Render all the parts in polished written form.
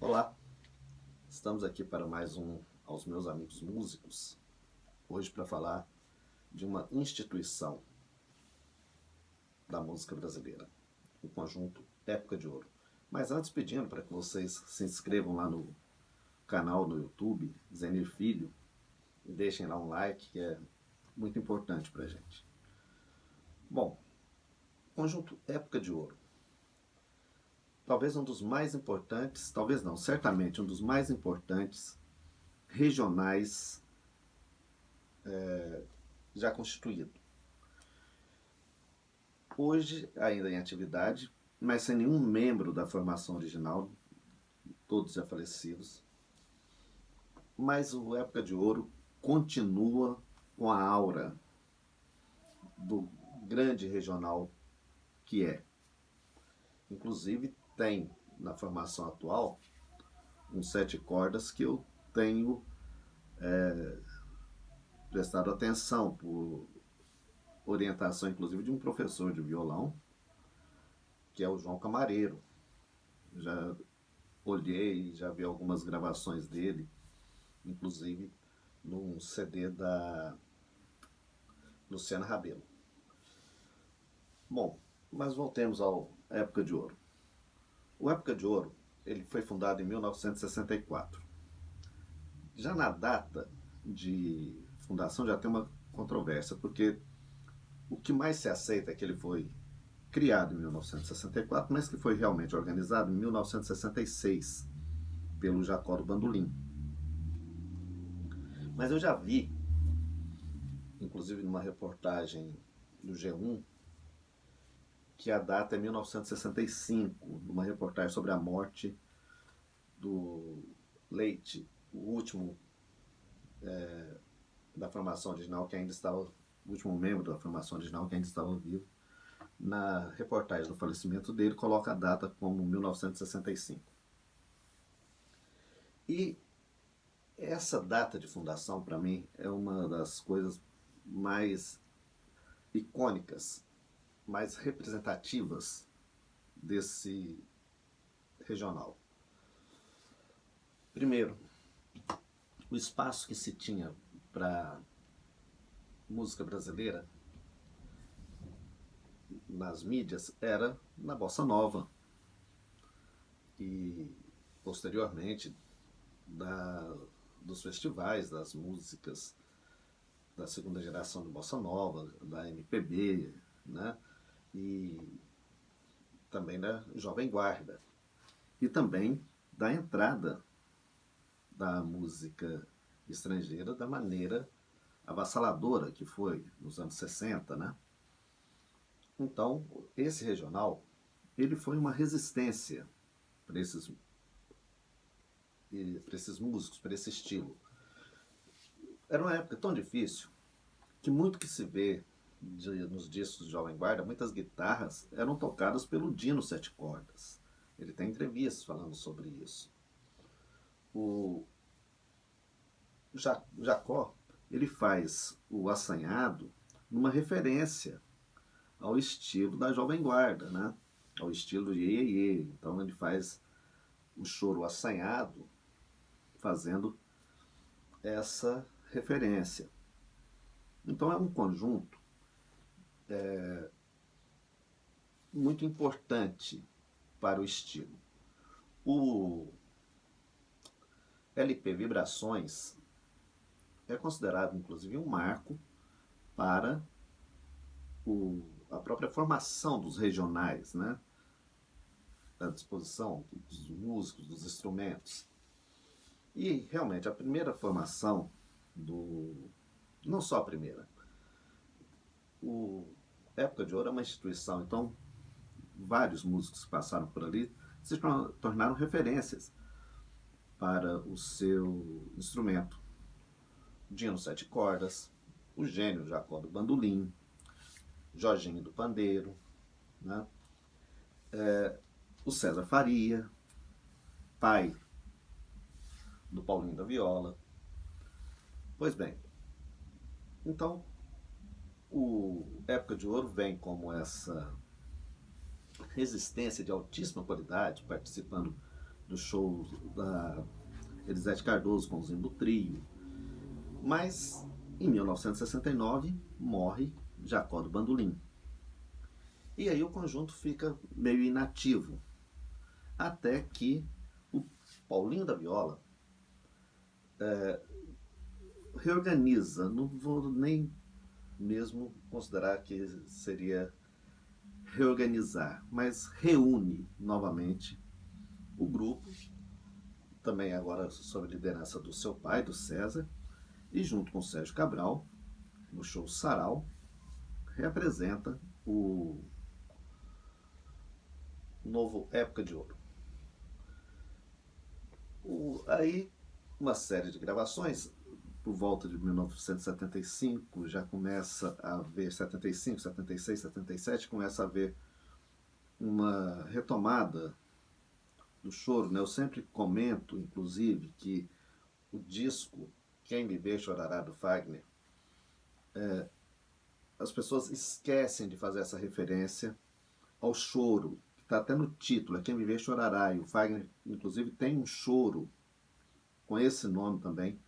Olá, estamos aqui para mais um aos meus amigos músicos, hoje para falar de uma instituição da música brasileira, o conjunto Época de Ouro. Mas antes pedindo para que vocês se inscrevam lá no canal no YouTube, Zenir Filho, e deixem lá um like, que é muito importante para a gente. Bom, conjunto Época de Ouro. Talvez um dos mais importantes, talvez não, certamente um dos mais importantes regionais já constituído. Hoje ainda em atividade, mas sem nenhum membro da formação original, todos já falecidos. Mas o Época de Ouro continua com a aura do grande regional que é. Inclusive tem na formação atual uns 7 cordas que eu tenho prestado atenção por orientação inclusive de um professor de violão, que é o João Camareiro. Já olhei, já vi algumas gravações dele, inclusive num CD da Luciana Rabelo. Bom, mas voltemos ao Época de Ouro. O Época de Ouro ele foi fundado em 1964. Já na data de fundação já tem uma controvérsia, porque o que mais se aceita é que ele foi criado em 1964, mas que foi realmente organizado em 1966 pelo Jacó do Bandolim. Mas eu já vi, inclusive numa reportagem do G1, que a data é 1965, numa reportagem sobre a morte do Leite, o último da formação original que ainda estava, o último membro da formação original que ainda estava vivo. Na reportagem do falecimento dele, coloca a data como 1965. E essa data de fundação, para mim, é uma das coisas mais icônicas, mais representativas desse regional. Primeiro, o espaço que se tinha para música brasileira nas mídias era na bossa nova e posteriormente dos festivais, das músicas da segunda geração de bossa nova, da MPB, né? E também da Jovem Guarda. E também da entrada da música estrangeira da maneira avassaladora que foi nos anos 60, né? Então, esse regional, ele foi uma resistência para esses músicos, para esse estilo. Era uma época tão difícil que muito que se vê nos discos de Jovem Guarda, muitas guitarras eram tocadas pelo Dino Sete Cordas. Ele tem entrevistas falando sobre isso. O Jacó, ele faz o assanhado numa referência ao estilo da Jovem Guarda, né? Ao estilo de Iê, Iê. Então ele faz o choro assanhado fazendo essa referência. Então é um conjunto muito importante para o estilo. O LP Vibrações é considerado inclusive um marco para a própria formação dos regionais, né? Da disposição dos músicos, dos instrumentos. E realmente a primeira formação não só a primeira, o Época de Ouro é uma instituição, então vários músicos que passaram por ali se tornaram referências para o seu instrumento. Dino Sete Cordas, o gênio Jacó do Bandolim, Jorginho do Pandeiro, né? O César Faria, pai do Paulinho da Viola. Pois bem, então o Época de Ouro vem como essa resistência de altíssima qualidade, participando do show da Elisete Cardoso com o Zimbo Trio. Mas em 1969 morre Jacó do Bandolim. E aí o conjunto fica meio inativo, até que o Paulinho da Viola reorganiza, não vou nem mesmo considerar que seria reorganizar, mas reúne novamente o grupo, também agora sob liderança do seu pai, do César, e junto com o Sérgio Cabral, no show Sarau, reapresenta o novo Época de Ouro. Aí, uma série de gravações, por volta de 1975, já começa a haver, 75, 76, 77, começa a haver uma retomada do choro, né? Eu sempre comento, inclusive, que o disco Quem Viver Chorará, do Fagner, as pessoas esquecem de fazer essa referência ao choro, que está até no título, é Quem Viver Chorará, e o Fagner, inclusive, tem um choro com esse nome também,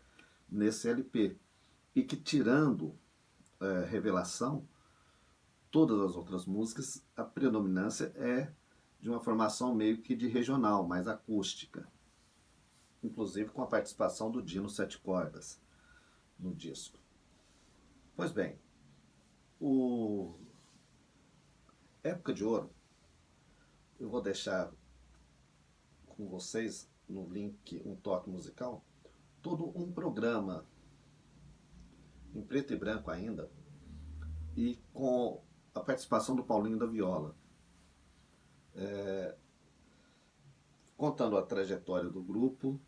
nesse LP, e que, tirando Revelação, todas as outras músicas, a predominância é de uma formação meio que de regional, mais acústica, inclusive com a participação do Dino Sete Cordas no disco. Pois bem, o Época de Ouro, eu vou deixar com vocês no link Um Toque Musical, todo um programa em preto e branco ainda, e com a participação do Paulinho da Viola, contando a trajetória do grupo,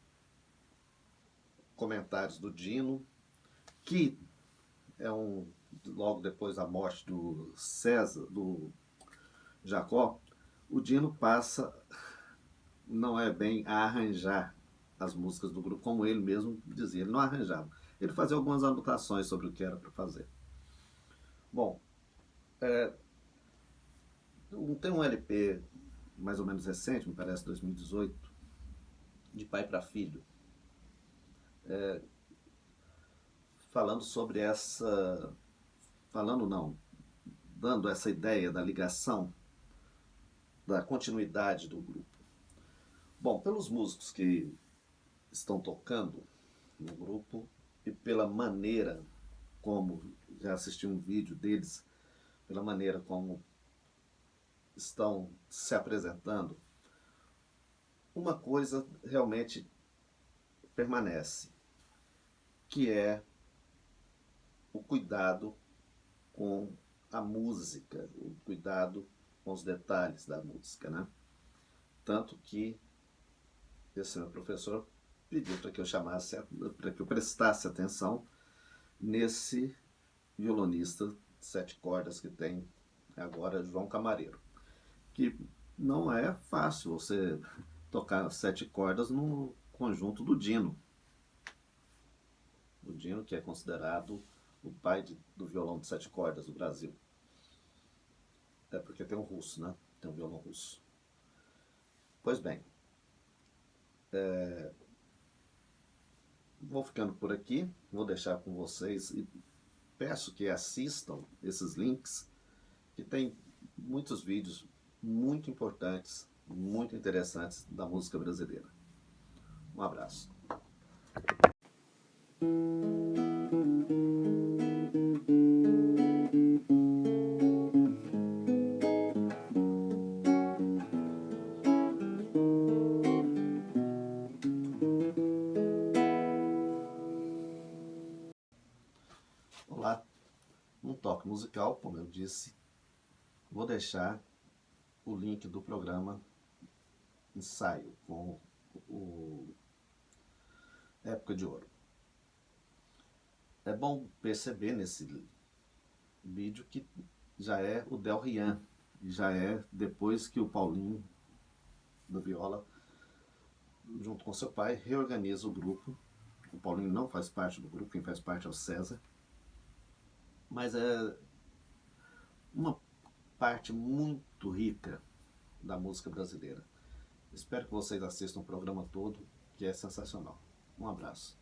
comentários do Dino, que é logo depois da morte do César, do Jacó, o Dino passa, não é bem a arranjar as músicas do grupo, como ele mesmo dizia, ele não arranjava, ele fazia algumas anotações sobre o que era para fazer. Bom, tem um LP mais ou menos recente, me parece 2018, de pai para filho, falando sobre dando essa ideia da ligação, da continuidade do grupo. Bom, pelos músicos que estão tocando no grupo e pela maneira como, já assisti um vídeo deles, pela maneira como estão se apresentando, uma coisa realmente permanece, que é o cuidado com a música, o cuidado com os detalhes da música, né? Tanto que esse meu professor pediu para que eu prestasse atenção nesse violonista de 7 cordas que tem agora, João Camareiro, que não é fácil você tocar 7 cordas no conjunto do Dino. O Dino, que é considerado o pai do violão de 7 cordas do Brasil. É porque tem um russo, né? Tem um violão russo. Pois bem, vou ficando por aqui, vou deixar com vocês e peço que assistam esses links, que tem muitos vídeos muito importantes, muito interessantes da música brasileira. Um abraço. Olá, um toque musical, como eu disse, vou deixar o link do programa Ensaio com o Época de Ouro. É bom perceber nesse vídeo que já é o Del Rian, já é depois que o Paulinho da Viola, junto com seu pai, reorganiza o grupo. O Paulinho não faz parte do grupo, quem faz parte é o César, mas é uma parte muito rica da música brasileira. Espero que vocês assistam o programa todo, que é sensacional. Um abraço.